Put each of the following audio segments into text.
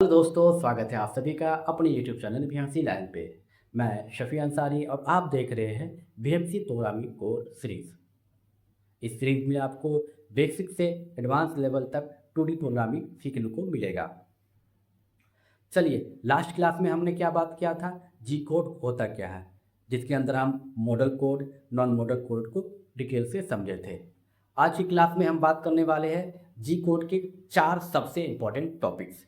Hello दोस्तों, स्वागत है आप सभी का अपने यूट्यूब चैनल बीएमसी लाइन पे। मैं शफी अंसारी और आप देख रहे हैं बीएमसी प्रोग्रामिंग कोर सीरीज़। इस सीरीज़ में आपको बेसिक से एडवांस लेवल तक 2D प्रोग्रामिंग सीखने को मिलेगा। चलिए, लास्ट क्लास में हमने क्या बात किया था, जी कोड होता क्या है, जिसके अंदर हम model code, non model code को डिटेल से समझे थे। आज की क्लास में हम बात करने वाले हैं जी कोड के 4 सबसे इम्पोर्टेंट टॉपिक्स,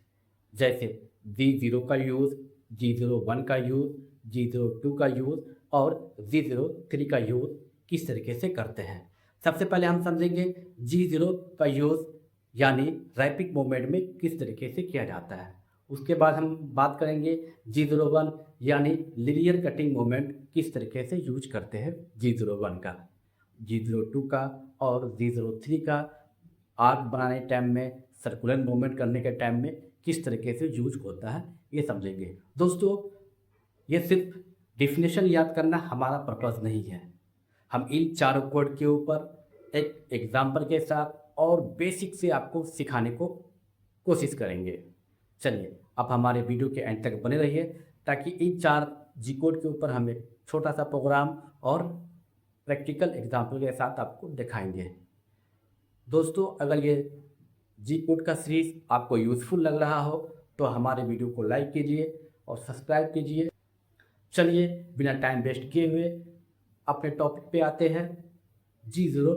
जैसे G0 का यूज़, G01 का यूज़, G02 का यूज़ और G03 का यूज़ किस तरीके से करते हैं। सबसे पहले हम समझेंगे G0 का यूज़ यानी रैपिड मूवमेंट में किस तरीके से किया जाता है। उसके बाद हम बात करेंगे G01 यानी लीनियर कटिंग मूवमेंट किस तरीके से यूज करते हैं G01 का, G02 का और G03 का आर्क बनाने टाइम में, सर्कुलर मूवमेंट करने के टाइम में किस तरीके से यूज होता है, ये समझेंगे। दोस्तों, ये सिर्फ डिफिनेशन याद करना हमारा पर्पज़ नहीं है। हम इन चारों कोड के ऊपर एक एग्जाम्पल के साथ और बेसिक से आपको सिखाने को कोशिश करेंगे। चलिए, आप हमारे वीडियो के एंड तक बने रहिए ताकि इन 4 जी कोड के ऊपर हम एक छोटा सा प्रोग्राम और प्रैक्टिकल एग्जाम्पल के साथ आपको दिखाएंगे। दोस्तों, अगर ये जी कोड का सीरीज़ आपको यूज़फुल लग रहा हो तो हमारे वीडियो को लाइक कीजिए और सब्सक्राइब कीजिए। चलिए, बिना टाइम वेस्ट किए हुए अपने टॉपिक पे आते हैं, G0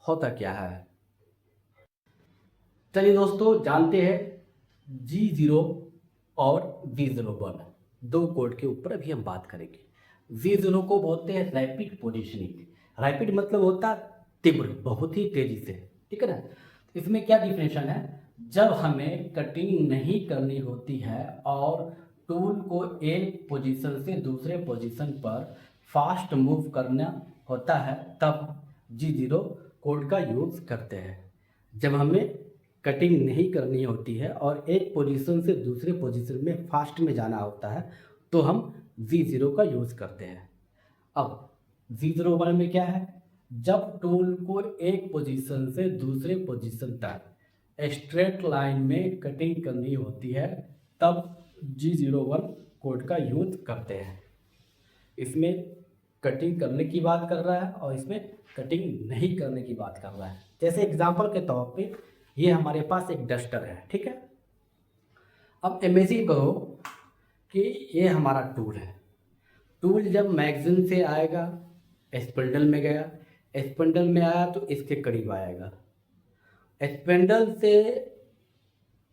होता क्या है। चलिए दोस्तों, जानते हैं G0 और G01 दो कोड के ऊपर अभी हम बात करेंगे। G0 को बोलते हैं रैपिड पोजीशनिंग। रैपिड मतलब होता तीव्र, बहुत ही तेजी से, ठीक है ना। इसमें क्या डिफिनेशन है, जब हमें कटिंग नहीं करनी होती है और टूल को एक पोजीशन से दूसरे पोजीशन पर फास्ट मूव करना होता है, तब G0 कोड का यूज़ करते हैं। जब हमें कटिंग नहीं करनी होती है और एक पोजीशन से दूसरे पोजीशन में फास्ट में जाना होता है तो हम G0 का यूज़ करते हैं। अब G01 में क्या है, जब टूल को एक पोजीशन से दूसरे पोजीशन तक स्ट्रेट लाइन में कटिंग करनी होती है तब G01 कोड का यूज़ करते हैं। इसमें कटिंग करने की बात कर रहा है और इसमें कटिंग नहीं करने की बात कर रहा है। जैसे एग्जांपल के तौर पे ये हमारे पास एक डस्टर है, ठीक है। अब इमेजिन करो कि ये हमारा टूल है। टूल जब मैगजीन से आएगा, स्पिंडल में गया, स्पिंडल में आया तो इसके करीब आएगा, स्पिंडल से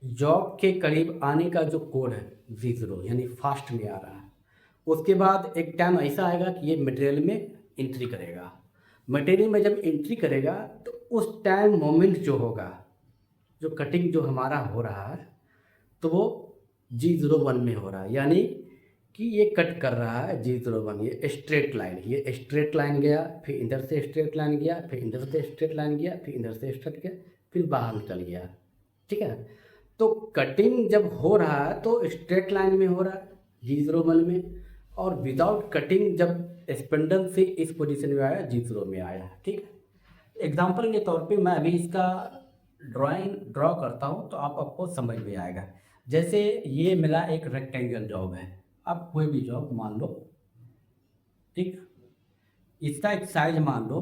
जॉब के करीब आने का जो कोड है G0 यानी फास्ट में आ रहा है। उसके बाद एक टाइम ऐसा आएगा कि ये मटेरियल में एंट्री करेगा। मटेरियल में जब एंट्री करेगा तो उस टाइम मोमेंट जो होगा, जो कटिंग जो हमारा हो रहा है, तो वो G01 में हो रहा है, यानी कि ये कट कर रहा है G01। ये स्ट्रेट लाइन, ये स्ट्रेट लाइन गया, फिर इधर से स्ट्रेट लाइन गया, फिर इधर से स्ट्रेट लाइन गया, फिर इधर से स्ट्रेट गया, फिर बाहर निकल गया, ठीक है। तो कटिंग जब हो रहा है तो स्ट्रेट लाइन में हो रहा है G01 में, और विदाउट कटिंग जब स्पिंडल से इस पोजीशन में आया G0 में आया, ठीक है। एग्जाम्पल के तौर पे मैं अभी इसका ड्रॉ करता हूँ तो आपको समझ में आएगा। जैसे ये मेरा एक रेक्टेंगल जॉब है, आप कोई भी जॉब मान लो, ठीक। इसका एक साइज मान लो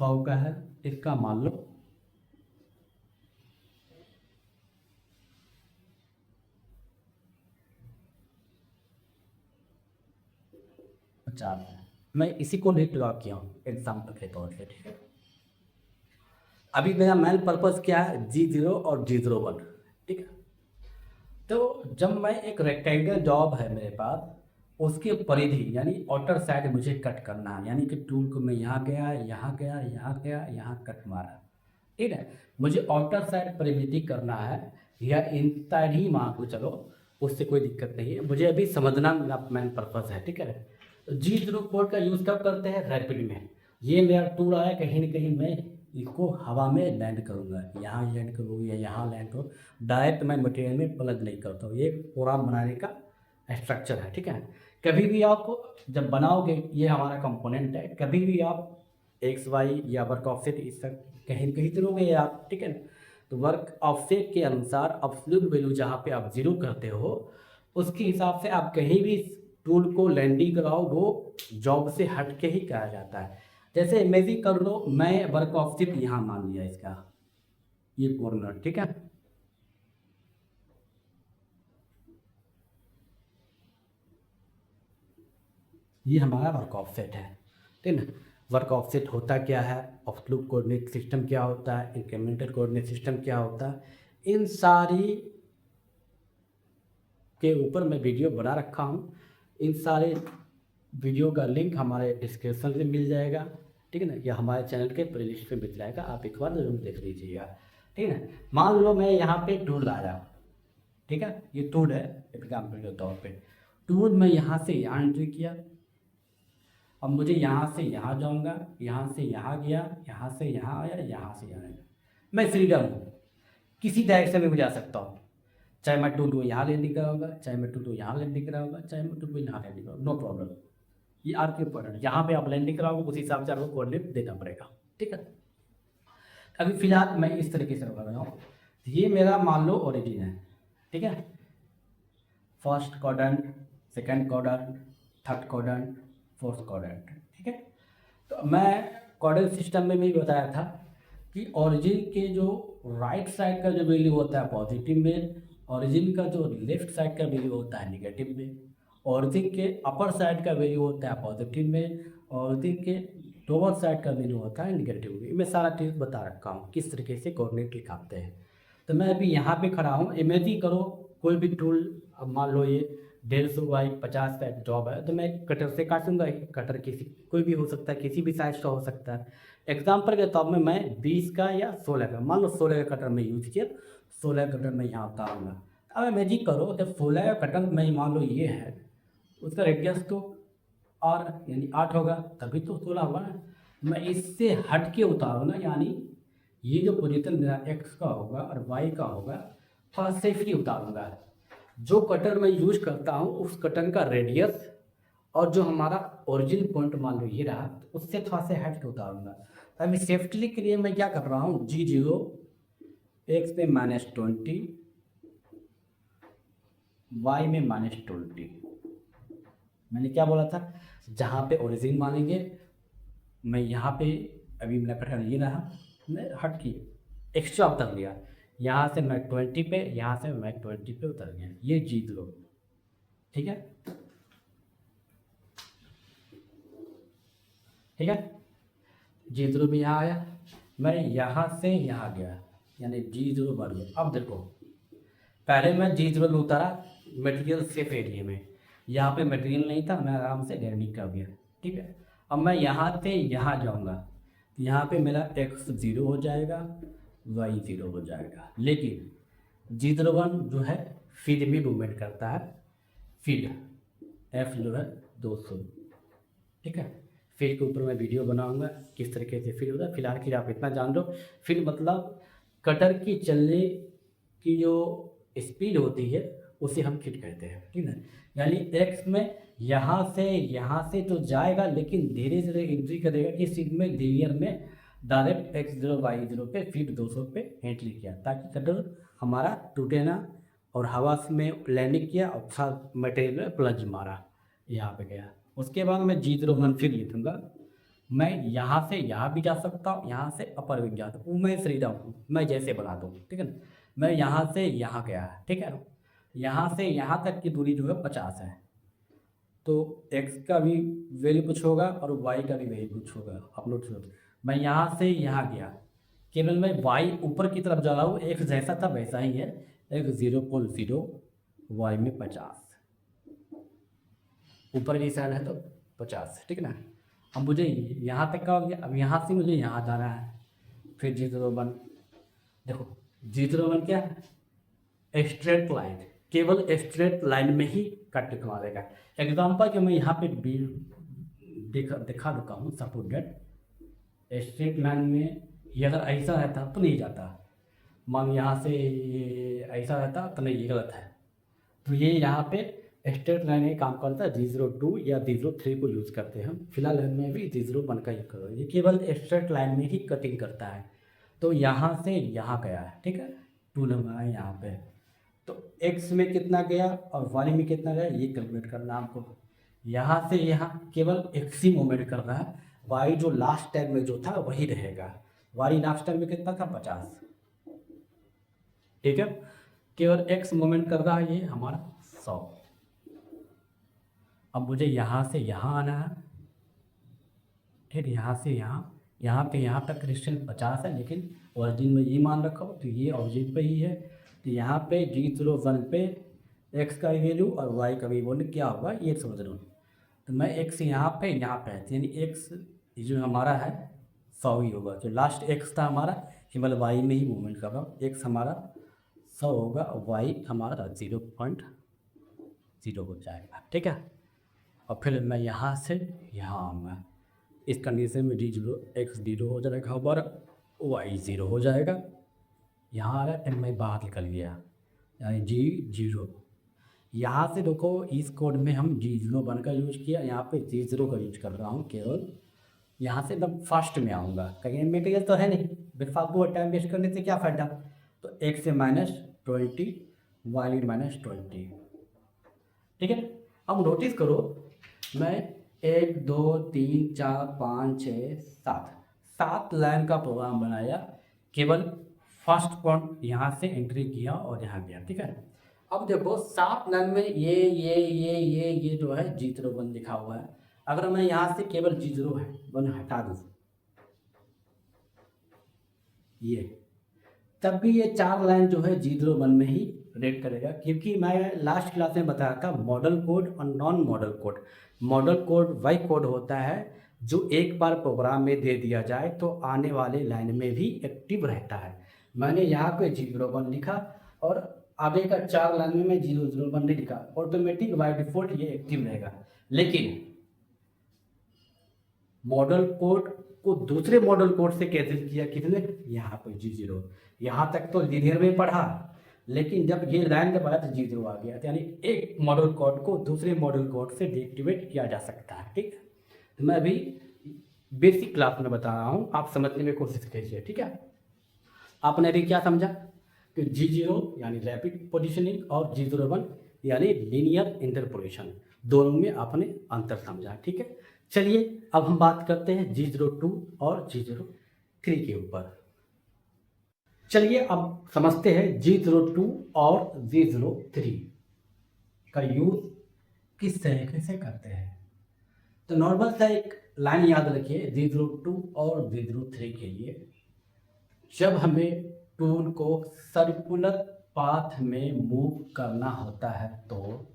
100 का है, इसका मान लो 50 है। मैं इसी को लिख ड्रॉ किया हूँ एग्जाम्पल के तौर पे, ठीक है। अभी मेरा मेन पर्पज़ क्या है, G0 और G01, ठीक है। तो जब मैं एक रेक्टेंगल जॉब है मेरे पास, उसके परिधि यानी आउटर साइड मुझे कट करना है, यानी कि टूल को मैं यहाँ गया, यहाँ गया, यहाँ गया, यहाँ कट मारा, ठीक है। मुझे आउटर साइड परिमिति करना है या इनसाइड ही मान को चलो, उससे कोई दिक्कत नहीं है, मुझे अभी समझना मेरा मेन पर्पज़ है, ठीक है। G0 कोड का यूज़ कब करते हैं, रैपिड में। ये मेरा टूल आया, कहीं ना कहीं मैं इसको हवा में लैंड करूँगा, यहाँ लैंड करूँ या यहाँ लैंड करूँ, डायरेक्ट मैं मटेरियल में प्लग नहीं करता हूँ। ये प्रोग्राम बनाने का स्ट्रक्चर है, ठीक है। कभी भी आप जब बनाओगे, ये हमारा कंपोनेंट है, कभी भी आप एक्स वाई या वर्क ऑफसेट इस तक कहीं कहीं तो लोगे आप, ठीक है ना। तो वर्क ऑफसेट के अनुसार एब्सोल्यूट वैल्यू जहाँ पे आप जीरो करते हो उसके हिसाब से आप कहीं भी टूल को लैंडिंग कराओ वो जॉब से हट के ही करा जाता है। जैसे इमेजिन कर लो मैं वर्क ऑफसेट यहाँ मान लिया इसका, ये कॉर्नर, ठीक है। ये हमारा वर्क ऑफसेट है, ठीक है ना। वर्क ऑफसेट होता क्या है, एब्सोल्यूट कोऑर्डिनेट सिस्टम क्या होता है, इंक्रीमेंटल कोऑर्डिनेट सिस्टम क्या होता है, इन सारी के ऊपर मैं वीडियो बना रखा हूँ। इन सारे वीडियो का लिंक हमारे डिस्क्रिप्शन में मिल जाएगा, ठीक है ना, या हमारे चैनल के प्लेलिस्ट पे मिल जाएगा, आप एक बार जरूर देख लीजिएगा, ठीक है ना। मान लो मैं यहाँ पे टूल लाया, ठीक है, ये टूल है एग्जाम्पल के तौर पे। टूल मैं यहाँ से यहाँ एंट्री किया, अब मुझे यहाँ से यहाँ जाऊँगा, यहाँ से यहाँ गया, यहाँ से यहाँ आया, यहाँ से यहाँ आया। मैं फ्रीडम हूँ, किसी डायरेक्शन में भी जा सकता हूँ, चाहे मैं टू यहाँ लैंडिंग कराऊंगा, चाहे मैं टू यहाँ लैंडिंग कराऊंगा, चाहे मैं टू यहाँ लैंडिंग कराऊंगा, नो प्रॉब्लम। ये आपके ऊपर है, यहाँ पे आप लैंडिंग कराओगे उस हिसाब से आपको कोऑर्डिनेट देना पड़ेगा, ठीक है। अभी फिलहाल मैं इस तरीके से बना रहा हूँ, ये मेरा मान लो ओरिजिन है, ठीक है। First quadrant, second quadrant, third quadrant, fourth quadrant, ठीक है। तो मैं क्वाड्रेंट सिस्टम में भी बताया था कि ओरिजिन के जो राइट साइड का जो वैल्यू होता है पॉजिटिव में, ओरिजिन का जो लेफ्ट साइड का वैल्यू होता है नेगेटिव में, ओरिजिन के अपर साइड का वैल्यू होता है पॉजिटिव में, ओरिजिन के लोअर साइड का वैल्यू होता है नेगेटिव में। मैं सारा चीज़ बता रखा हूँ किस तरीके से कोऑर्डिनेट लिखाते हैं। तो मैं अभी यहाँ पे खड़ा हूँ, इमेजिन करो कोई भी टूल, अब मान लो ये 150 बाई 50 का जॉब है, तो मैं कटर से काटूंगा। कटर किसी कोई भी हो सकता है, किसी भी साइज का हो सकता है। एग्जाम्पल के तौर में मैं 20 का या 16 का, मान लो 16 का कटर मैं यूज किया, 16 का कटर मैं यहाँ उतारूँगा। अब इमेजिन करो जब 16 का कटर मैं मान लो ये है, उसका रेडियस तो और यानी 8 होगा, तभी तो 16 होगा ना। मैं इससे हट के उतारूँगा, यानी ये जो पोजीशन मेरा एक्स का होगा और वाई का होगा, थोड़ा सेफली उतारूँगा। जो कटर मैं यूज करता हूँ उस कटर का रेडियस और जो हमारा ओरिजिन पॉइंट मान लो ये रहा, तो उससे थोड़ा से हट के उतारूँगा। अभी सेफ्टी के लिए मैं क्या कर रहा हूँ, G0 एक्स में -20, वाई में -20। मैंने क्या बोला था, जहाँ पे ओरिजिन मानेंगे मैं यहाँ पे, अभी मेरा कटर ये रहा, मैं हट के एक्स्ट्रा उतर लिया, यहाँ से मैं 20 पे, यहाँ से मैं 20 पे उतर गया, ये G0, ठीक है, ठीक है। G0 भी यहाँ आया, मैं यहाँ से यहाँ गया, यानी G0 बढ़ गया। अब देखो पहले मैं G0 में उतारा मटेरियल सेफ एरिया में, यहाँ पे मटेरियल नहीं था, मैं आराम से लैंडिंग कर गया, ठीक है। अब मैं यहाँ से यहाँ जाऊँगा, यहाँ पे मेरा x 0 हो जाएगा, y 0 हो जाएगा। लेकिन G01 जो है फील्ड में मूवमेंट करता है, फील्ड f जो है 200, ठीक है। फील्ड के ऊपर मैं वीडियो बनाऊंगा किस तरीके से फील्ड होता है। फिलहाल के लिए आप इतना जान लो, फील्ड मतलब कटर की चलने की जो स्पीड होती है उसे हम फील्ड कहते हैं, ठीक है। यानी एक्स में यहाँ से तो जाएगा, लेकिन धीरे धीरे एंट्री करेगा कि सिग्नल लीनियर में डायरेक्ट x0 y0 पे फील्ड 200 पे एंट्री किया, ताकि कटर हमारा टूटे ना, और हवा में लैंडिंग किया और साथ मटेरियल में प्लंज मारा, यहाँ पे गया। उसके बाद मैं G01 फिर लिखूँगा, मैं यहाँ से यहाँ भी जा सकता हूँ, यहाँ से अपर भी जा सकता हूँ, मैं फ्रीडम हूँ, मैं जैसे बना दूँ, ठीक है ना। मैं यहाँ से यहाँ गया, ठीक है, यहाँ से यहाँ तक की दूरी जो है 50 है, तो x का भी वैल्यू कुछ होगा और y का भी वैल्यू कुछ होगा, अपलोड छोड़। मैं यहाँ से यहाँ गया, केवल मैं y ऊपर की तरफ जा रहा हूँ, x जैसा था वैसा ही है, x 0.0, y में 50, ऊपर की साइड है तो 50, ठीक है ना। अब मुझे यहाँ तक का हो गया, अब यहाँ से मुझे यहाँ जाना है, फिर G01, देखो G01 क्या है, स्ट्रेट लाइन, केवल स्ट्रेट लाइन में ही कट मारेगा। एग्जाम्पल कि मैं यहाँ पे दिखा देता हूँ, सपोज दैट स्ट्रेट लाइन में ये अगर ऐसा रहता तो नहीं जाता, मान यहाँ से ऐसा रहता तो नहीं, ये गलत है। तो ये यहाँ पे स्ट्रेट लाइन ही काम करता है, G02 या G03 को यूज़ करते हैं हम। फिलहाल हमें भी G01 का यूज करो, ये केवल स्ट्रेट लाइन में ही कटिंग करता है। तो यहाँ से यहाँ गया है, ठीक है, 2 नंबर है यहाँ पे। तो x में कितना गया और y में कितना गया ये कैलकुलेट करना हमको। यहाँ से यहाँ केवल x ही मूवमेंट कर रहा है, y जो लास्ट टाइम में जो था वही रहेगा। y लास्ट टाइम में कितना था 50, ठीक है, केवल x मूवमेंट कर रहा है, ये हमारा 100। अब मुझे यहाँ से यहाँ आना है, ठीक, यहाँ से यहाँ पे यहाँ तक डिस्टेंस 50 है, लेकिन ऑरिजिन में ये मान रखा हो तो ये ऑरिजिन पे ही है। तो यहाँ पे G01 पे x का वैल्यू और y का वैल्यू क्या होगा ये समझ लो। तो मैं x यहाँ पे यानी x जो हमारा है 100 ही होगा। जो लास्ट x था हमारा केवल y में ही मूवमेंट कर रहा हूँ, x हमारा 100 होगा और y हमारा 0.0 हो जाएगा, ठीक है। और फिर मैं यहाँ से यहाँ आऊँगा, इस कंडीशन में x 0 हो जाएगा हमारा, y 0 हो जाएगा। यहाँ आ रहा है मैं बाहर निकल गया, यानी G0। यहाँ से देखो इस कोड में हम G01 का यूज किया, यहाँ पे G0 का यूज कर रहा हूँ केवल। यहाँ से मैं फर्स्ट में आऊँगा, कहीं मटेरियल तो है नहीं, बेफालतू टाइम वेस्ट करने से क्या फ़ायदा। तो x से -20, y -20, ठीक है। अब नोटिस करो, मैं 1 2 3 4 5 6 7 लाइन का प्रोग्राम बनाया, केवल फर्स्ट पॉइंट यहाँ से एंट्री किया और यहाँ गया, ठीक है। अब देखो 7 लाइन में ये जो है G01 लिखा हुआ है। अगर मैं यहाँ से केवल G01 हटा दूँ ये, तब भी ये 4 लाइन जो है G01 में ही रेड करेगा, क्योंकि मैं लास्ट क्लास में बताया था मॉडल कोड और non model code. Model code वही कोड होता है जो एक बार प्रोग्राम में दे दिया जाए तो आने वाले लाइन में भी एक्टिव रहता है। मैंने यहाँ पे G01 लिखा और आगे का 4 लाइन में मैं 001 नहीं लिखा, ऑटोमेटिक बाय डिफॉल्ट ये एक्टिव रहेगा। लेकिन मॉडल कोड को दूसरे मॉडल कोड से कैंसिल किया किसने, यहाँ पे G0। यहाँ तक तो लीनियर में पढ़ा, लेकिन जब ये लाइन जब आया तो G0 आ गया। यानी एक मॉडल कोड को दूसरे मॉडल कोड से डीएक्टिवेट किया जा सकता है, ठीक है। तो मैं अभी बेसिक क्लास में बता रहा हूँ, आप समझने में कोशिश कीजिए, ठीक है। आपने अभी क्या समझा कि G0 यानी रैपिड पोजिशनिंग और G01 यानी लीनियर इंटरपोलेशन, दोनों में आपने अंतर समझा, ठीक है। चलिए अब हम बात करते हैं G02 और G03 के ऊपर। चलिए अब समझते हैं G02 और G03 का यूज किस तरीके से करते हैं। तो नॉर्मल सा एक लाइन याद रखिए G02 और G03 के लिए। जब हमें टूल को सर्कुलर पाथ में मूव करना होता है तो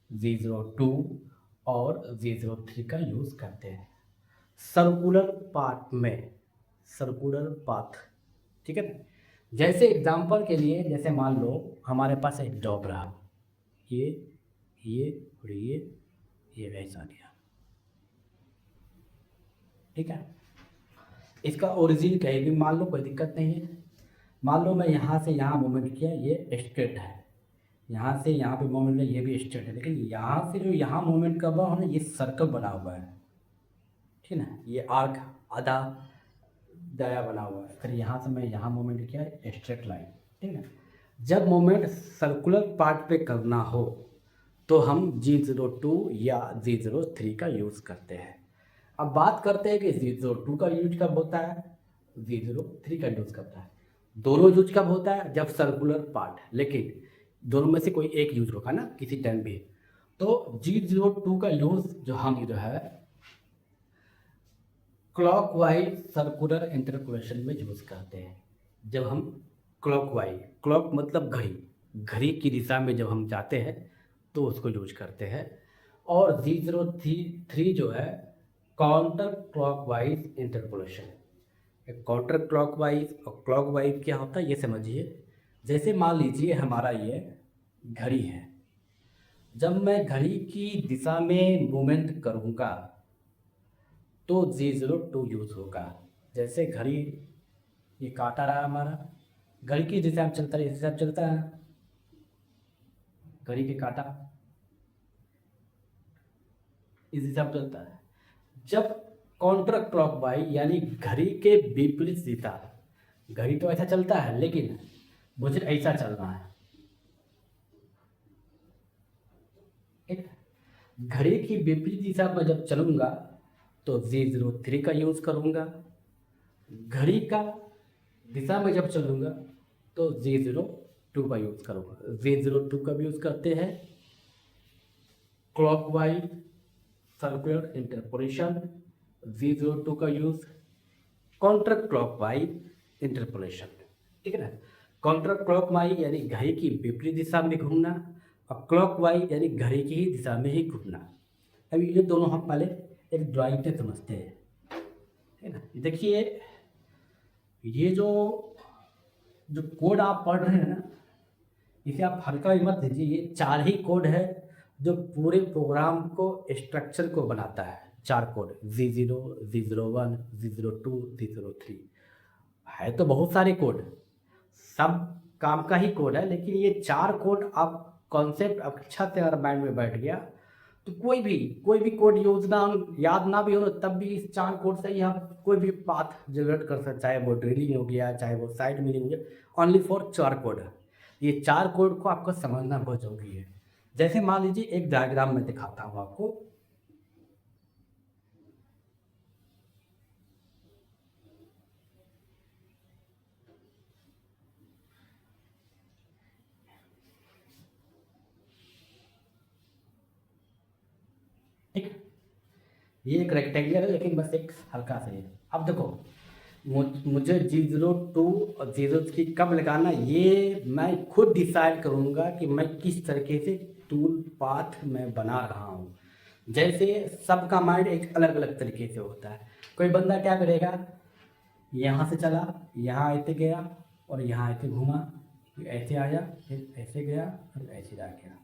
G02 और G03 का यूज़ करते हैं। सर्कुलर पाथ में, सर्कुलर पाथ, ठीक है। जैसे एग्जांपल के लिए, जैसे मान लो हमारे पास एक डॉग रहा, ये और ये ऐसा गया, ठीक है। इसका ओरिजिन कहीं भी मान लो, कोई दिक्कत नहीं है। मान लो मैं यहाँ से यहाँ मूवमेंट किया, ये स्ट्रेट है, यहाँ से यहाँ पे मूवमेंट है, ये भी स्ट्रेट है, लेकिन यहाँ से जो यहाँ मूवमेंट कर रहा हूँ ना, ये सर्कल बना हुआ है, ठीक है ना, ये आर्क आधा दाया बना हुआ है। फिर यहाँ से मैं यहाँ मूवमेंट किया, स्ट्रेट लाइन, ठीक है। जब मूवमेंट सर्कुलर पार्ट पे करना हो तो हम G02 या G03 का यूज़ करते हैं। अब बात करते हैं कि G02 का यूज कब होता है, G03 का यूज करता है। दोनों यूज कब होता है, जब सर्कुलर पार्ट, लेकिन दोनों में से कोई एक यूज होगा ना किसी टाइम भी। तो G02 का यूज जो हम जो है क्लॉकवाइज सर्कुलर इंटरपोलेशन में यूज करते हैं। जब हम क्लॉकवाइज, क्लॉक मतलब घड़ी, घड़ी की दिशा में जब हम जाते हैं तो उसको यूज करते हैं। और G03 जो है counter clockwise interpolation. Counter clockwise और क्लॉकवाइज क्या होता है ये समझिए। जैसे मान लीजिए हमारा ये घड़ी है, जब मैं घड़ी की दिशा में मूवमेंट करूँगा तो G02 यूज होगा। जैसे घड़ी ये काटा रहा हमारा, घड़ी की दिशा में चलता है, इस दिशा में चलता है घड़ी के काटा, इस दिशा में चलता है। जब काउंटर क्लॉकवाइज यानी घड़ी के विपरीत दिशा, घड़ी तो ऐसा चलता है लेकिन मुझे ऐसा चलना है, ठीक है। घड़ी की विपरीत दिशा में जब चलूंगा तो Z03 का यूज़ करूंगा। घड़ी का दिशा में जब चलूंगा तो Z02 का यूज़ करूंगा। Z02 का भी यूज़ करते हैं क्लॉकवाइज सर्कुलर इंटरपोलेशन, Z02 का यूज़ काउंटर क्लॉकवाइज इंटरपोलेशन, ठीक है ना। काउंटर क्लॉकवाइज यानी घड़ी की विपरीत दिशा में घूमना और क्लॉकवाइज यानी घड़ी की ही दिशा में ही घूमना। अभी ये दोनों हम पहले एक ड्राइंग से समझते हैं, है ना। देखिए ये जो कोड आप पढ़ रहे हैं ना, इसे आप हल्का भी मत लीजिए। ये 4 ही कोड है जो पूरे प्रोग्राम को स्ट्रक्चर को बनाता है। 4 code Z0, Z01, Z02, Z03 है तो बहुत सारे कोड, सब काम का ही कोड है, लेकिन ये 4 कोड आप कॉन्सेप्ट अच्छा से अगर माइंड में बैठ गया तो कोई भी कोड योजना याद ना भी हो तब भी इस 4 कोड से ही आप कोई भी पाथ जनरेट कर सकते, चाहे वो ड्रिलिंग हो गया, चाहे वो साइट मिलिंग हो गया। ओनली फॉर 4 कोड है। ये 4 कोड को आपको समझना बहुत जरूरी है। जैसे मान लीजिए एक डायग्राम में दिखाता हूँ आपको। ठीक है, ये एक रेक्टेंगुलर है लेकिन बस एक हल्का सा है। अब देखो मुझे Z02 और Z03 कब लगाना, ये मैं खुद डिसाइड करूँगा कि मैं किस तरीके से टूल पाथ मैं बना रहा हूँ। जैसे सबका माइंड एक अलग अलग तरीके से होता है। कोई बंदा क्या करेगा, यहाँ से चला, यहाँ ऐसे गया और यहाँ ऐसे घूमा, फिर ऐसे आया, फिर ऐसे गया, फिर ऐसे जा गया।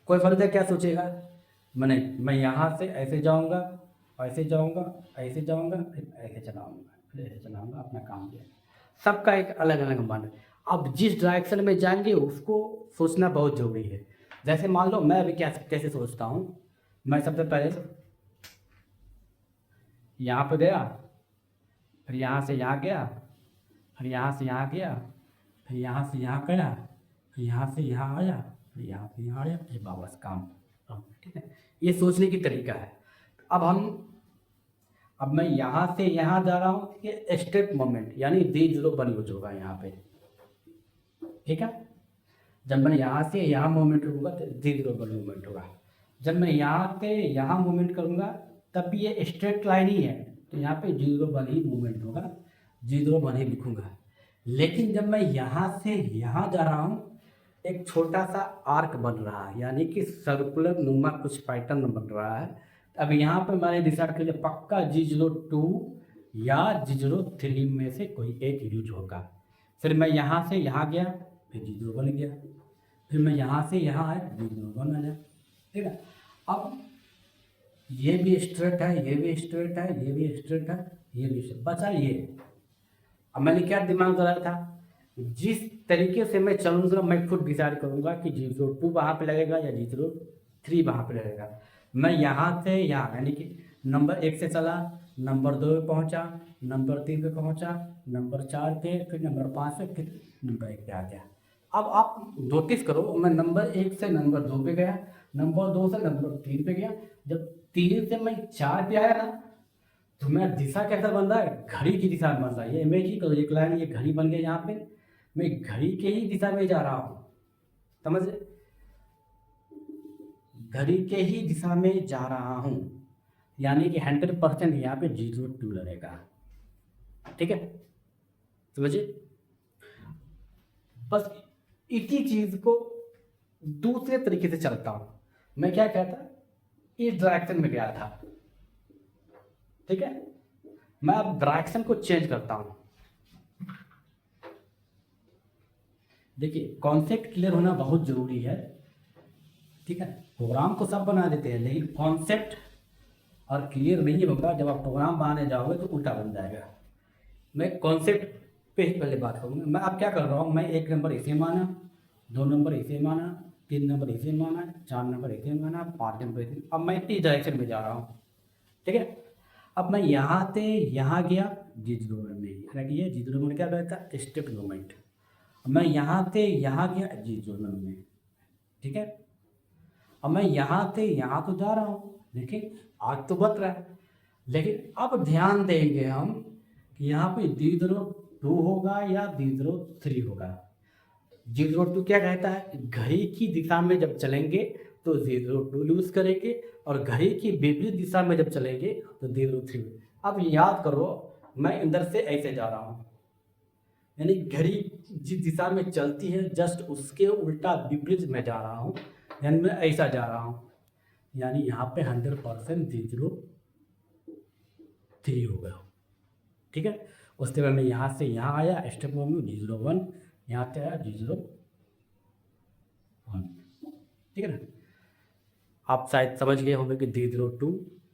कोई बंदा क्या सोचेगा, मैं यहाँ से ऐसे जाऊँगा, ऐसे जाऊँगा, ऐसे जाऊँगा, फिर ऐसे चलाऊँगा, फिर ऐसे चलाऊँगा, अपना काम किया। सबका एक अलग अलग मन है। अब जिस डायरेक्शन में जाएंगे उसको सोचना बहुत ज़रूरी है। जैसे मान लो मैं अभी कैसे सोचता हूँ, मैं सबसे पहले यहाँ पर गया, फिर यहाँ से यहाँ गया, फिर यहाँ से यहाँ गया, फिर यहाँ से यहाँ गया, फिर यहाँ से यहाँ आया, फिर यहाँ से यहाँ आया, फिर वापस काम। ठीक है, ये सोचने की तरीका है। अब मैं यहाँ से यहाँ जा रहा हूँ, ये स्टेप मोमेंट यानी Z01 यूज होगा यहाँ पे, ठीक है। जब मैं यहाँ से यहाँ मूवमेंट करूँगा तो Z01 मूवमेंट होगा। जब मैं यहाँ से यहाँ मूवमेंट करूँगा तब भी ये स्ट्रेट लाइन ही है, तो यहाँ पे Z01 ही मूवमेंट होगा, Z01 ही लिखूँगा। लेकिन जब मैं यहाँ से यहाँ जा रहा हूँ, एक छोटा सा आर्क बन रहा है, यानी कि सर्कुलर नुमा कुछ पैटर्न बन रहा है। अब यहाँ पे मैंने डिसाइड कर लिया पक्का Z02 या Z03 में से कोई एक यूज होगा। फिर मैं यहाँ से यहाँ गया, फिर Z01 गया, फिर मैं यहाँ से यहाँ आया, Z01 आ गया, ठीक है। अब ये भी स्ट्रेट है, ये भी स्ट्रेट है, ये भी स्ट्रेट है, ये भी स्ट्रेट, बचा ये। अब मैंने क्या दिमाग लगाया था, जिस तरीके से मैं चलूँगा मैं खुद डिसाइड करूँगा कि Z02 वहाँ पे लगेगा या Z03 वहाँ पे लगेगा। मैं यहाँ से यहाँ यानी कि नंबर 1 से चला, नंबर 2 पे पहुँचा, नंबर 3 पे पहुँचा, नंबर 4 पे, फिर नंबर 5 पे, फिर नंबर 1 पे आ गया। अब आप नोटिस करो, मैं नंबर 1 से नंबर 2 पे गया, नंबर 2 से नंबर 3 पे गया। जब 3 से मैं 4 पे आया ना, तो मेरा दिशा कैसा बन रहा है, घड़ी की दिशा में बन रहा है। ये इमेजिन करो, एक लाइन ये घड़ी बन गया, यहाँ पे मैं घड़ी के ही दिशा में जा रहा हूँ, समझ, घड़ी के ही दिशा में जा रहा हूँ, यानी कि 100% यहाँ पे Z02 लगेगा, ठीक है, समझिए। बस इसी चीज को दूसरे तरीके से चलता हूँ। मैं क्या कहता, इस डायरेक्शन में गया था, ठीक है, मैं अब डायरेक्शन को चेंज करता हूँ। देखिए कॉन्सेप्ट क्लियर होना बहुत जरूरी है, ठीक है। प्रोग्राम को सब बना देते हैं लेकिन कॉन्सेप्ट और क्लियर नहीं होगा, जब आप प्रोग्राम बनाने जाओगे तो उल्टा बन जाएगा। मैं कॉन्सेप्ट पे ही पहले बात करूँगा। मैं अब क्या कर रहा हूँ, मैं 1 नंबर इसे माना, 2 नंबर इसे माना, 3 नंबर इसे माना है, 4 नंबर इसे माना, 5 नंबर इसे। अब मैं इस डायरेक्शन में जा रहा हूँ, ठीक है। अब मैं यहाँ से यहाँ गया जी जीरो में, ये जी जीरो में क्या रहता है, स्टेप मूवमेंट। मैं यहाँ से यहाँ गया जी जीरो में, ठीक है। अब मैं यहाँ से यहाँ तो जा रहा हूँ, देखिए आग तो बच रहा है, लेकिन अब ध्यान देंगे हम कि यहाँ पे जी जीरो टू होगा या जी जीरो थ्री होगा। जी जीरो टू क्या कहता है, घड़ी की दिशा में जब चलेंगे तो जी जीरो टू यूज करेंगे, और घड़ी की विपरीत दिशा में जब चलेंगे तो जी जीरो थ्री। अब याद करो, मैं अंदर से ऐसे जा रहा हूँ, यानी घड़ी जिस दिशा में चलती है जस्ट उसके उल्टा विपरीत में जा रहा हूँ, यानी मैं ऐसा जा रहा हूँ, यानी यहाँ पे 100% जी जीरो थ्री होगा, ठीक है। उसके बाद मैं यहाँ से यहाँ आया, स्टेप में जी जीरो वन, यहाँ से आया जी जीरो वन, ठीक है ना। आप शायद समझ गए होंगे कि जी जीरो टू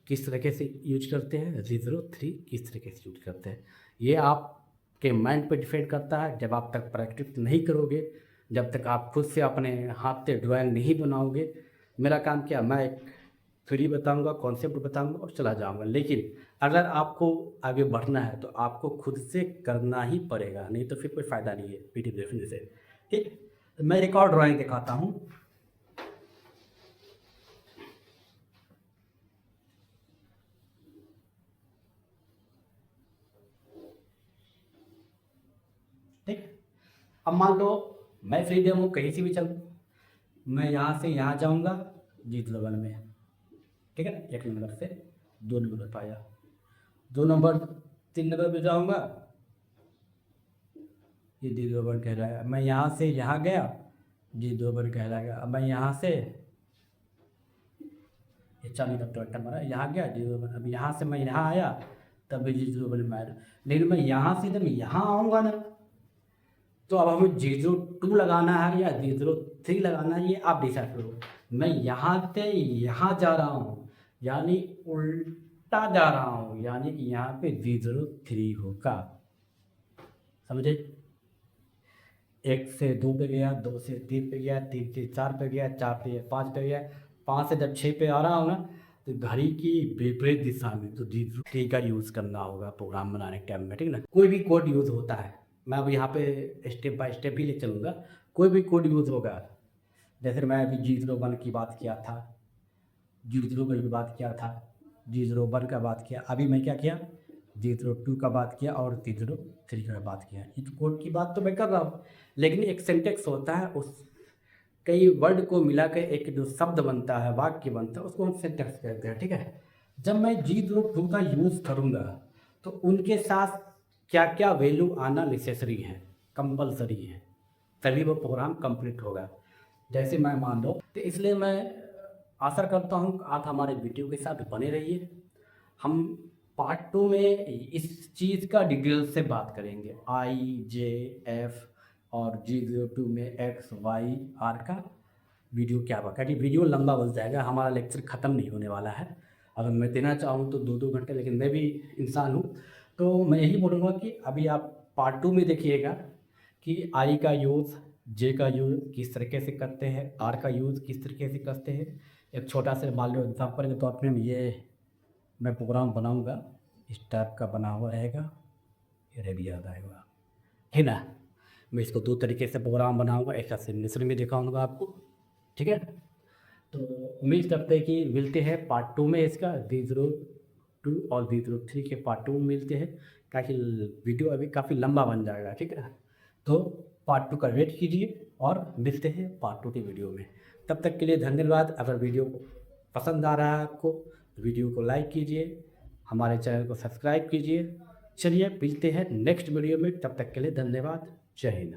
किस तरीके से यूज करते हैं, जी जीरो थ्री किस तरीके से यूज करते हैं। ये आपके माइंड पे डिपेंड करता है। जब आप तक प्रैक्टिस नहीं करोगे, जब तक आप खुद से अपने हाथ से ड्राइंग नहीं बनाओगे, मेरा काम क्या, मैं एक थ्योरी बताऊंगा, कॉन्सेप्ट बताऊंगा और चला जाऊंगा। लेकिन अगर आपको आगे बढ़ना है तो आपको खुद से करना ही पड़ेगा, नहीं तो फिर कोई फ़ायदा नहीं है पीटी देखने से, ठीक। मैं एक और ड्राइंग दिखाता हूँ। ठीक, अब मान लो मैं फ्रीडम हूँ, कहीं से भी चल, मैं यहाँ से यहाँ जाऊँगा जीत लो वन में, ठीक है। 1 नंबर से 2 नंबर पर आया, 2 नंबर 3 नंबर पे जाऊँगा, ये जी दो वन कहलाएगा। मैं यहाँ से यहाँ गया, जी दो वन कहलाएगा। अब मैं यहाँ से ये 4 नंबर टोटल मारा, यहाँ गया जी दो वन। अब यहाँ से मैं यहाँ आया तब भी जी दो वन मारा, लेकिन मैं यहाँ से जब यहाँ आऊँगा ना, तो अब हमें जी जीरो टू लगाना है या जी जीरो थ्री लगाना है, ये आप डिसाइड करो। मैं यहाँ से यहाँ जा रहा हूँ, यानी उल्टा जा रहा हूँ, यानी कि यहाँ पे जी जीरो थ्री होगा, समझे। 1 से 2 पे गया, 2 से 3 पे गया, 3 से 4 पे गया, 4 से 5 पे गया, 5 से जब 6 पे आ रहा हूँ ना, तो घड़ी की विपरीत दिशा में तो जी जीरो थ्री का यूज़ करना होगा प्रोग्राम बनाने के टाइम में, ठीक ना। कोई भी कोड यूज़ होता है, मैं अब यहाँ पे स्टेप बाय स्टेप ही ले चलूँगा। कोई भी कोड यूज़ होगा, जैसे मैं अभी जी जीरो वन की बात किया था, जी जीरो वन की बात किया था, जी जीरो वन का बात किया, अभी मैं क्या किया, जी जीरो टू का बात किया और जी जीरो थ्री का बात किया। इस कोड की बात तो मैं कर रहा हूँ, लेकिन एक सेंटेक्स होता है, उस कई वर्ड को मिला के एक जो शब्द बनता है, वाक्य बनता है, उसको हम सेंटेक्स कहते हैं, ठीक है। जब मैं जी जीरो टू का यूज़ करूँगा तो उनके साथ क्या क्या वैल्यू आना नेसेसरी है, कंपलसरी है, तभी वो प्रोग्राम कंप्लीट होगा। जैसे मैं मान लो, तो इसलिए मैं आशा करता हूँ आप हमारे वीडियो के साथ बने रहिए। हम पार्ट 2 में इस चीज़ का डिटेल से बात करेंगे, IJF और G02 में XYR का वीडियो क्या होगा, क्योंकि वीडियो लंबा बन जाएगा, हमारा लेक्चर ख़त्म नहीं होने वाला है। अगर मैं देना चाहूँ तो 2-2 घंटे, लेकिन मैं भी इंसान हूँ, तो मैं यही बोलूँगा कि अभी आप पार्ट 2 में देखिएगा कि I का यूज़, J का यूज़ किस तरीके से करते हैं, R का यूज़ किस तरीके से करते हैं। एक छोटा सा मान लो एग्जाम्पल के तौर पर ये मैं प्रोग्राम बनाऊँगा, इस टाइप का बना हुआ रहेगा, ये रेडी आ जाएगा, ठीक ना। मैं इसको 2 तरीके से प्रोग्राम बनाऊँगा, एक सिमुलेशन में दिखाऊँगा आपको, ठीक है। तो उम्मीद करते हैं कि मिलते हैं पार्ट 2 में इसका, G02 और G03 के पार्ट 2 में मिलते हैं, ताकि वीडियो अभी काफ़ी लंबा बन जाएगा, ठीक है। तो पार्ट 2 का वेट कीजिए और मिलते हैं पार्ट 2 के वीडियो में। तब तक के लिए धन्यवाद। अगर वीडियो पसंद आ रहा है आपको तो वीडियो को लाइक कीजिए, हमारे चैनल को सब्सक्राइब कीजिए। चलिए मिलते हैं नेक्स्ट वीडियो में, तब तक के लिए धन्यवाद। जय हिंद।